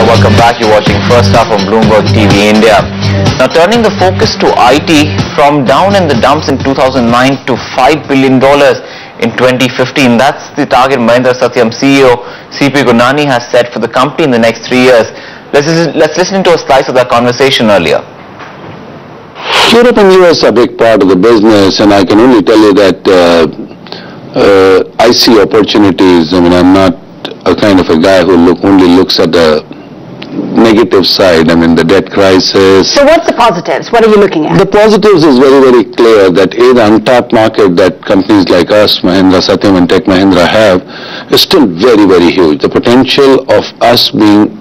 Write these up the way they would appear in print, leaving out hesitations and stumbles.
welcome back. You're watching First Half on Bloomberg TV India. Now turning the focus to IT, from down in the dumps in 2009 to $5 billion in 2015. That's the target Mahindra Satyam CEO CP Gurnani has set for the company in the next 3 years. Let's listen to a slice of that conversation earlier. Europe and US are a big part of the business, and I can only tell you that I see opportunities. I mean, I'm not a kind of a guy who only looks at the negative side. I mean, the debt crisis. So what's the positives? What are you looking at? The positives is very, very clear that the untapped market that companies like us, Mahindra Satyam and Tech Mahindra have, is still very, very huge. The potential of us being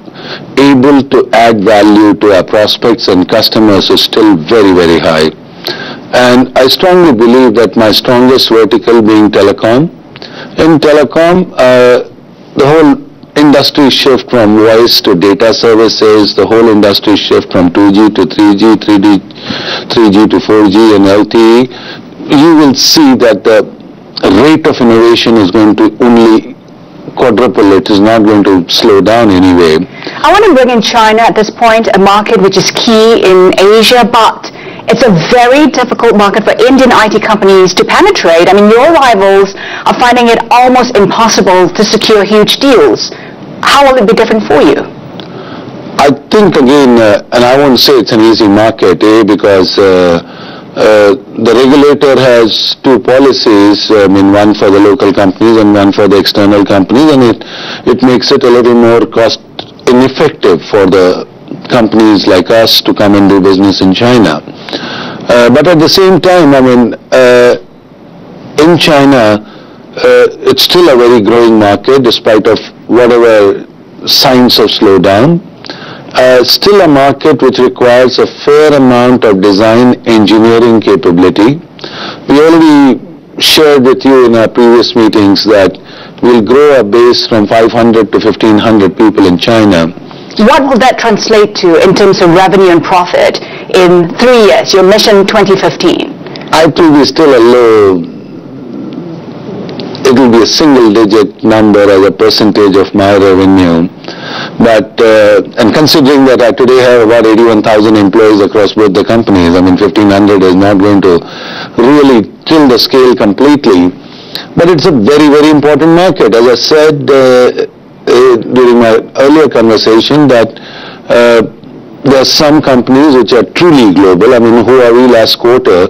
able to add value to our prospects and customers is still very, very high. And I strongly believe that my strongest vertical being telecom. In telecom, the whole industry shift from voice to data services, the whole industry shift from 2G to 3G, 3G to 4G and LTE, you will see that the rate of innovation is going to only quadruple. It is not going to slow down anyway. I want to bring in China at this point, a market which is key in Asia, but it's a very difficult market for Indian IT companies to penetrate. I mean, your rivals are finding it almost impossible to secure huge deals. How will it be different for you? I think again, and I won't say it's an easy market, because the regulator has two policies, I mean, one for the local companies and one for the external companies, and it makes it a little more cost ineffective for the companies like us to come and do business in China. But at the same time, I mean, in China, it's still a very growing market despite of whatever signs of slowdown. Still a market which requires a fair amount of design engineering capability. We already shared with you in our previous meetings that we'll grow our base from 500 to 1,500 people in China. What will that translate to in terms of revenue and profit in 3 years, your mission 2015? I think we're still a low, it will be a single-digit number as a percentage of my revenue. But, and considering that I today have about 81,000 employees across both the companies, I mean 1,500 is not going to really tilt the scale completely. But it's a very, very important market. As I said during my earlier conversation, that there are some companies which are truly global. I mean, Huawei last quarter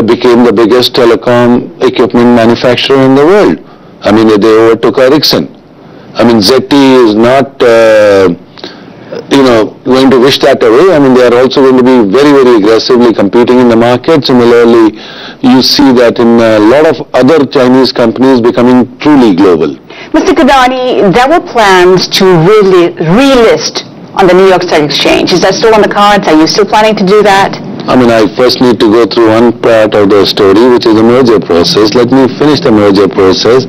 became the biggest telecom equipment manufacturer in the world. I mean, they overtook Ericsson. I mean, ZTE is not, going to wish that away. I mean, they are also going to be very, very aggressively competing in the market. Similarly, you see that in a lot of other Chinese companies becoming truly global. Mr. Gurnani, there were plans to relist on the New York Stock Exchange. Is that still on the cards? Are you still planning to do that? I mean, I first need to go through one part of the story, which is the merger process. Let me finish the merger process,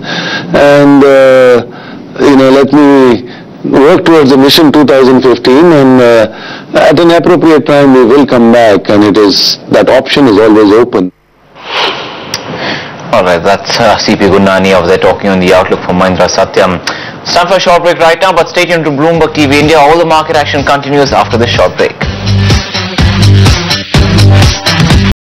and let me work towards the mission 2015, and at an appropriate time we will come back, and that option is always open. All right, that's CP Gurnani over there talking on the outlook for Mahindra Satyam. It's time for a short break right now, but stay tuned to Bloomberg TV India. All the market action continues after this short break.